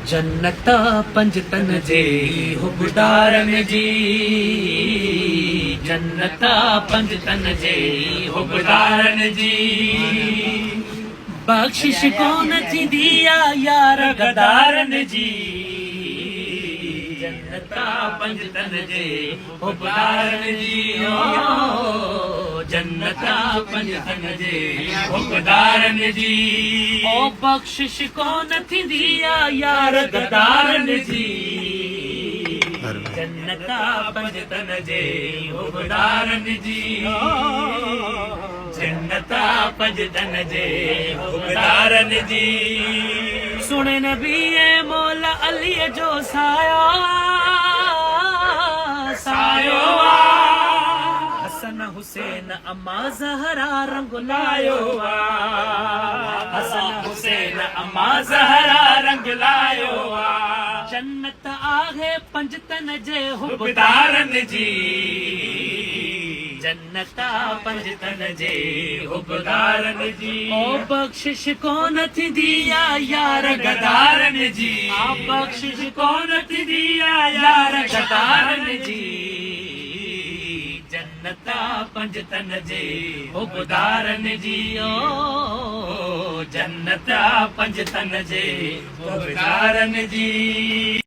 जन्नता पंजतन जे हुबदारन जी, जन्नता पंजतन जे हुबदारन जी। बख्शिश कौन थी दिया यार गदारन जी, जन्नता पंजतन जे हुबदारन जी। ओ जन्नता पंजतन जे हुबदारन जी। ओ बख्शिश कौन थी दिया यार गदारन जी, जन्नता पंजतन जे हुबदारन जी। जन्नता पंजतन जे हुबदारन जी। सुने नबी मौला अली जो साया सायो, हसन हुसैन अम्मा ज़हरा रंग लायो, हसन हुसैन अम्मा ज़हरा रंग लायो। जन्नत आहे पंजतन जे हुबदारन जी, जन्नता पंजतन जे हुबदारन जी। ओ बख्शिश कौन थी दिया यार गदारन जी, बख्शिश कौन थी दिया यार गदारन जी। जन्नता पंजतन जे हुबदारन जी। ओ जन्नता पंजतन जे हुबदारन जी।